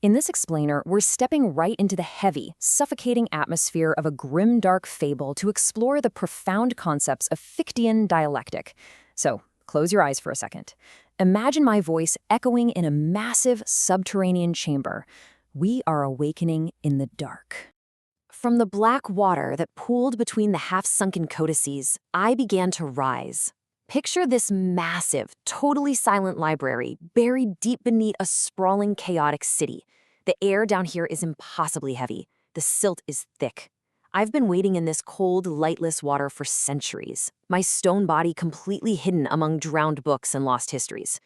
In this explainer, we're stepping right into the heavy, suffocating atmosphere of a grim-dark fable to explore the profound concepts of Fichtean dialectic. So, close your eyes for a second. Imagine my voice echoing in a massive subterranean chamber. We are awakening in the dark. From the black water that pooled between the half-sunken codices, I began to rise. Picture this massive, totally silent library buried deep beneath a sprawling, chaotic city. The air down here is impossibly heavy. The silt is thick. I've been waiting in this cold, lightless water for centuries, my stone body completely hidden among drowned books and lost histories.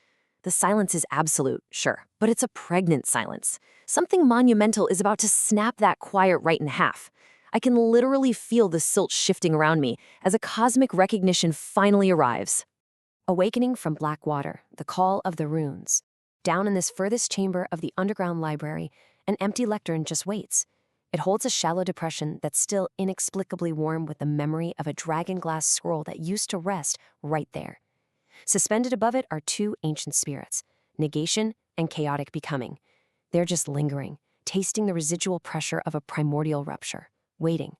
The silence is absolute, sure, but it's a pregnant silence. Something monumental is about to snap that quiet right in half. I can literally feel the silt shifting around me as a cosmic recognition finally arrives. Awakening from black water, the call of the runes. Down in this furthest chamber of the underground library, an empty lectern just waits. It holds a shallow depression that's still inexplicably warm with the memory of a dragon glass scroll that used to rest right there. Suspended above it are two ancient spirits, negation and chaotic becoming. They're just lingering, tasting the residual pressure of a primordial rupture, waiting.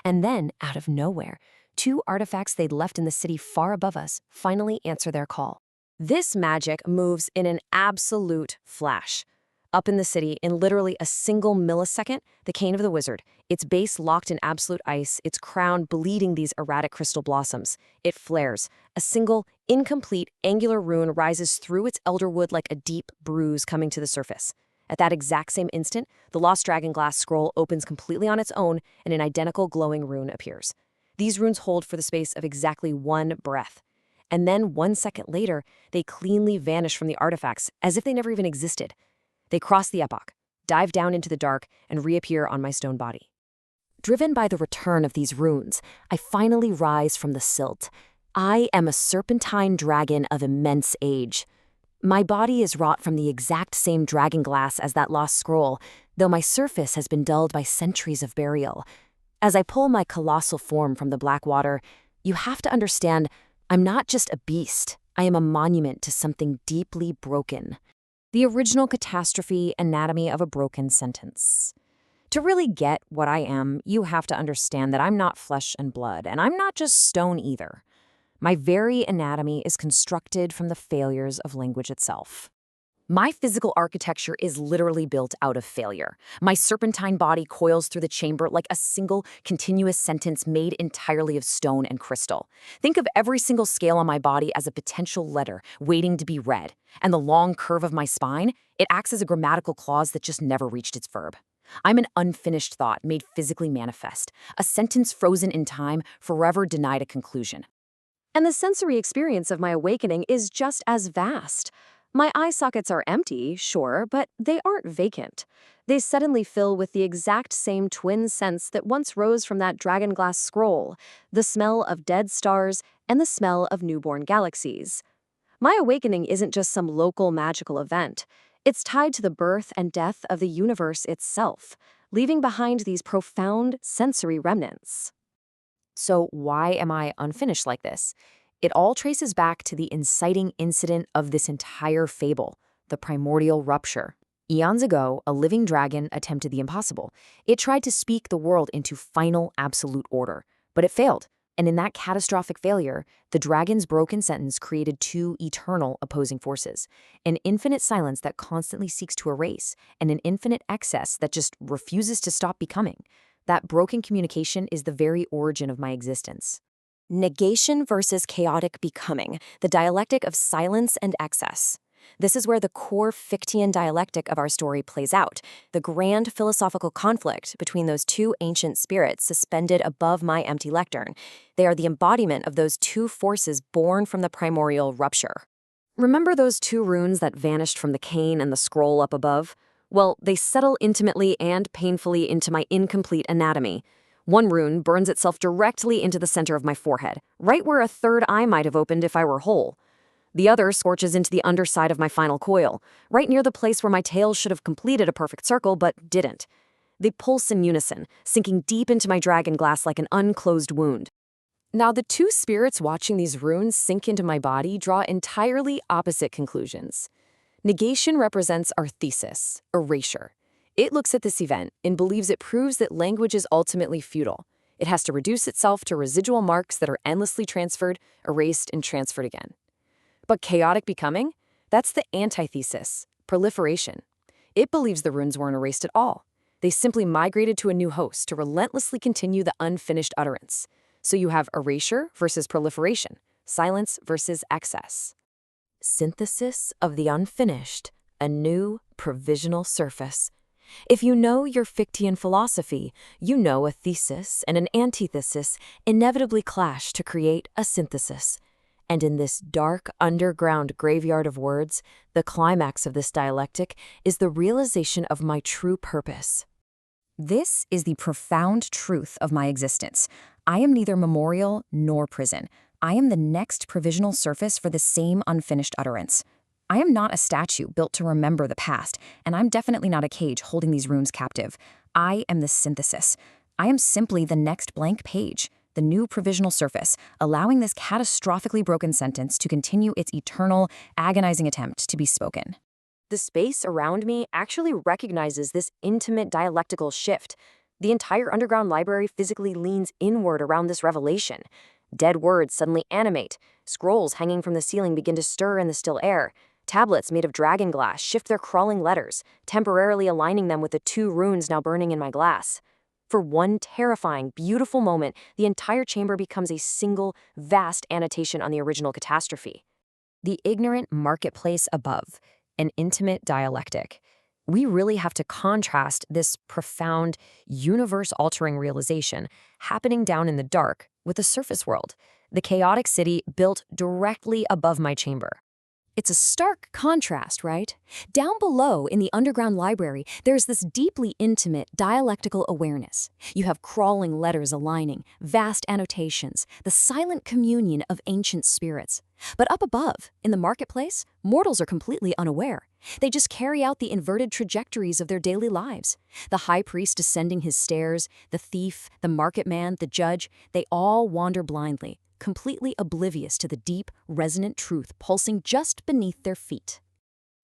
And then, out of nowhere, two artifacts they'd left in the city far above us finally answer their call. This magic moves in an absolute flash. Up in the city, in literally a single millisecond, the Cane of the Wizard, its base locked in absolute ice, its crown bleeding these erratic crystal blossoms. It flares. A single, incomplete, angular rune rises through its elderwood like a deep bruise coming to the surface. At that exact same instant, the Lost Dragon Glass scroll opens completely on its own, and an identical glowing rune appears. These runes hold for the space of exactly one breath. And then 1 second later, they cleanly vanish from the artifacts, as if they never even existed. They cross the epoch, dive down into the dark, and reappear on my stone body. Driven by the return of these runes, I finally rise from the silt. I am a serpentine dragon of immense age. My body is wrought from the exact same dragon glass as that lost scroll, though my surface has been dulled by centuries of burial. As I pull my colossal form from the black water, you have to understand I'm not just a beast. I am a monument to something deeply broken. The original catastrophe anatomy of a broken sentence. To really get what I am, you have to understand that I'm not flesh and blood, and I'm not just stone either. My very anatomy is constructed from the failures of language itself. My physical architecture is literally built out of failure. My serpentine body coils through the chamber like a single, continuous sentence made entirely of stone and crystal. Think of every single scale on my body as a potential letter waiting to be read, and the long curve of my spine, it acts as a grammatical clause that just never reached its verb. I'm an unfinished thought made physically manifest, a sentence frozen in time, forever denied a conclusion. And the sensory experience of my awakening is just as vast. My eye sockets are empty, sure, but they aren't vacant. They suddenly fill with the exact same twin sense that once rose from that dragonglass scroll, the smell of dead stars and the smell of newborn galaxies. My awakening isn't just some local magical event. It's tied to the birth and death of the universe itself, leaving behind these profound sensory remnants. So why am I unfinished like this? It all traces back to the inciting incident of this entire fable, the primordial rupture. Eons ago, a living dragon attempted the impossible. It tried to speak the world into final absolute order, but it failed. And in that catastrophic failure, the dragon's broken sentence created two eternal opposing forces, an infinite silence that constantly seeks to erase, and an infinite excess that just refuses to stop becoming. That broken communication is the very origin of my existence. Negation versus chaotic becoming, the dialectic of silence and excess. This is where the core Fichtean dialectic of our story plays out, the grand philosophical conflict between those two ancient spirits suspended above my empty lectern. They are the embodiment of those two forces born from the primordial rupture. Remember those two runes that vanished from the cane and the scroll up above? Well, they settle intimately and painfully into my incomplete anatomy. One rune burns itself directly into the center of my forehead, right where a third eye might have opened if I were whole. The other scorches into the underside of my final coil, right near the place where my tail should have completed a perfect circle but didn't. They pulse in unison, sinking deep into my dragon glass like an unclosed wound. Now, the two spirits watching these runes sink into my body draw entirely opposite conclusions. Negation represents our thesis, erasure. It looks at this event and believes it proves that language is ultimately futile. It has to reduce itself to residual marks that are endlessly transferred, erased, and transferred again. But chaotic becoming? That's the antithesis, proliferation. It believes the runes weren't erased at all. They simply migrated to a new host to relentlessly continue the unfinished utterance. So you have erasure versus proliferation, silence versus excess. Synthesis of the unfinished, a new provisional surface. If you know your Fichtean philosophy, you know a thesis and an antithesis inevitably clash to create a synthesis. And in this dark, underground graveyard of words, the climax of this dialectic is the realization of my true purpose. This is the profound truth of my existence. I am neither memorial nor prison. I am the next provisional surface for the same unfinished utterance. I am not a statue built to remember the past, and I'm definitely not a cage holding these runes captive. I am the synthesis. I am simply the next blank page, the new provisional surface, allowing this catastrophically broken sentence to continue its eternal, agonizing attempt to be spoken. The space around me actually recognizes this intimate dialectical shift. The entire underground library physically leans inward around this revelation. Dead words suddenly animate. Scrolls hanging from the ceiling begin to stir in the still air. Tablets made of dragon glass shift their crawling letters, temporarily aligning them with the two runes now burning in my glass. For one terrifying, beautiful moment, the entire chamber becomes a single, vast annotation on the original catastrophe. The ignorant marketplace above, an intimate dialectic. We really have to contrast this profound, universe-altering realization happening down in the dark with the surface world, the chaotic city built directly above my chamber. It's a stark contrast, right? Down below in the underground library, there's this deeply intimate dialectical awareness. You have crawling letters aligning, vast annotations, the silent communion of ancient spirits. But up above, in the marketplace, mortals are completely unaware. They just carry out the inverted trajectories of their daily lives. The high priest descending his stairs, the thief, the market man, the judge, they all wander blindly, completely oblivious to the deep, resonant truth pulsing just beneath their feet.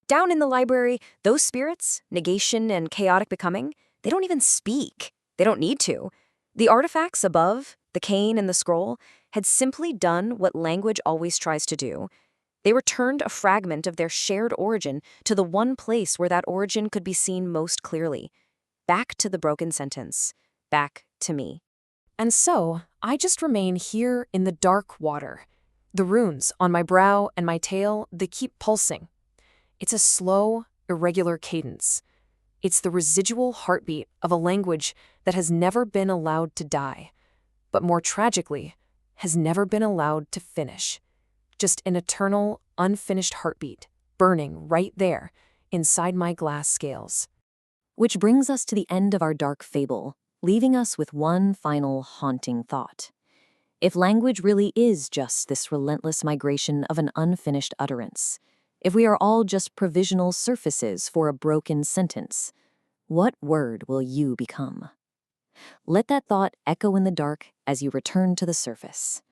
Down in the library, those spirits, negation and chaotic becoming, they don't even speak. They don't need to. The artifacts above, the cane and the scroll, had simply done what language always tries to do. They returned a fragment of their shared origin to the one place where that origin could be seen most clearly. Back to the broken sentence. Back to me. And so, I just remain here in the dark water. The runes on my brow and my tail, they keep pulsing. It's a slow, irregular cadence. It's the residual heartbeat of a language that has never been allowed to die, but more tragically, has never been allowed to finish. Just an eternal, unfinished heartbeat, burning right there, inside my glass scales. Which brings us to the end of our dark fable, leaving us with one final haunting thought. If language really is just this relentless migration of an unfinished utterance, if we are all just provisional surfaces for a broken sentence, what word will you become? Let that thought echo in the dark as you return to the surface.